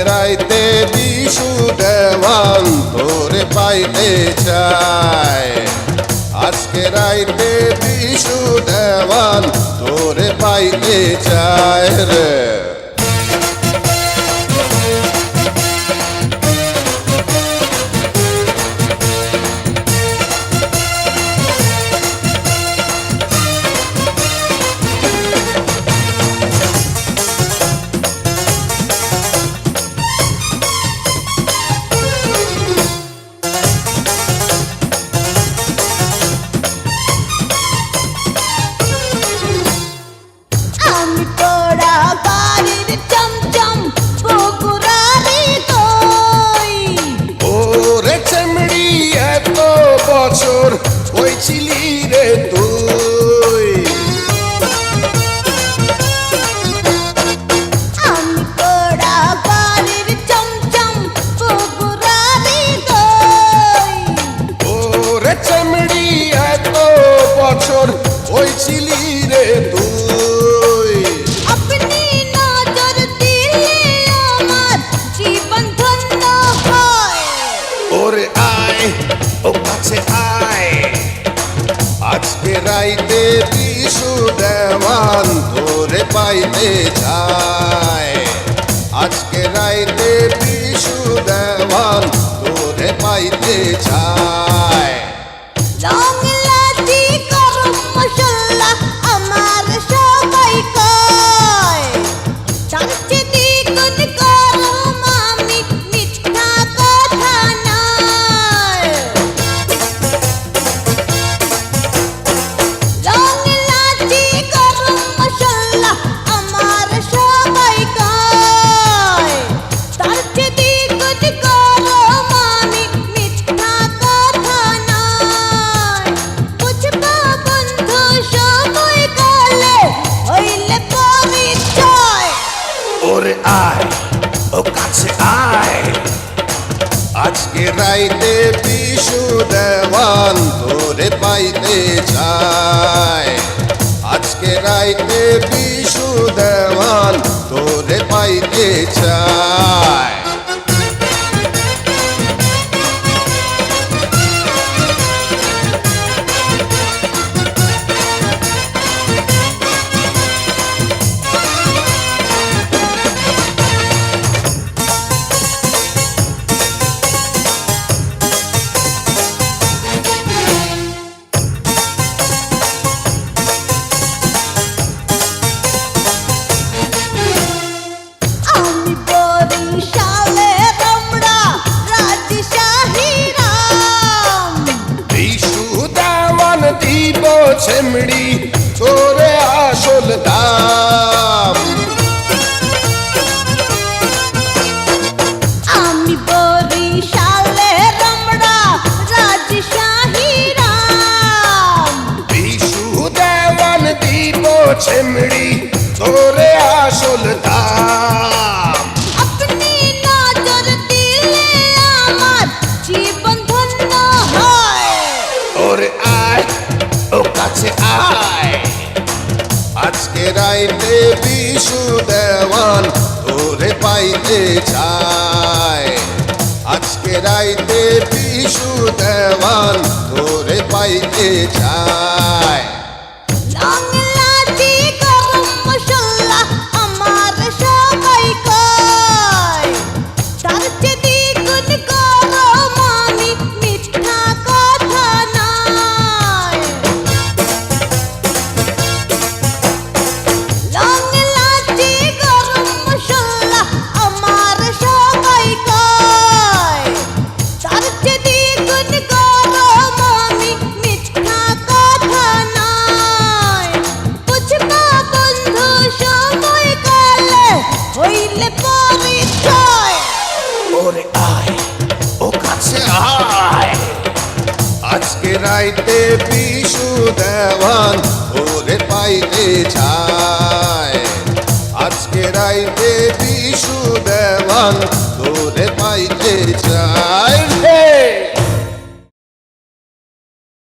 রাইতে বিশু দেওয়ান তোরে পাইতে চায়। আজকে রাইতে বিশু দেওয়ান তোরে পাইতে চায় রে। বছর হয়েছিলি রে তুই, আমি তোরা বাড়ির চমচম বগুড়ারি দই। ওরে চেমড়ি এত বছর হয়েছিলি রে তুই। আপনি নজর দিলে আমার জীবন ধন্য হয়। ওরে আয় ও কাছে আয়, আজকে রাইতে বিশু দেওয়ান তোরে পাইতে চায়। আজকে রাইতে বিশু দেওয়ান তোরে পাইতে চায়। রং লাচি গরম মশলা আমার সবাই কয়, চারটে দ্বিগুণ গরম আমি মিথ্যা কথা নয়। রং লাচি গরম মশলা আমার সবাই কয়, চারটে দ্বিগুণ গরম আমি মিথ্যা কথা নয়। বুঝবা বন্ধু সময় গেলে হইলে পরিচয়। ওরে আয় ও কাছে আয়, আজকে রাইতে বিশু দেওয়ান তোরে পাইতে চায়। আজকে রাইতে বিশু দেওয়ান তোরে পাইতে চায়। আমি বরিশালে রমড়া রাজশাহী রাম। বিশু দেওয়ান দিব চেমড়ি তোরে আসল দাম। আমি বরিশালে রমড়া রাজশাহী রাম। বিশু দেওয়ান দিব চেমড়ি তোরে আসল দাম। আপনি নজর দিলে আমার জীবন ধন্য হয়। ওরে আয় ও কাছে আয়, আজকে রাইতে বিশু দেওয়ান তোরে পাইতে চায়। আজকে রাইতে বিশু দেওয়ান তোরে পাইতে চায়। রং লাচি গরম মশলা আমার সবাই কয়, চারটে দ্বিগুণ গরম আমি মিথ্যা কথা নয়। রং লাচি গরম মশলা আমার সবাই কয়, চারটে দ্বিগুণ গরম আমি মিথ্যা কথা নয়। বুঝবা বন্ধু সময় গেলে হইলে পরিচয়। ওরে আয় ও কাছে আয়, আজকে রাইতে বিশু দেওয়ান তোরে পাইতে চায়। আজকে রাইতে বিশু দেওয়ান তোরে পাইতে চায়।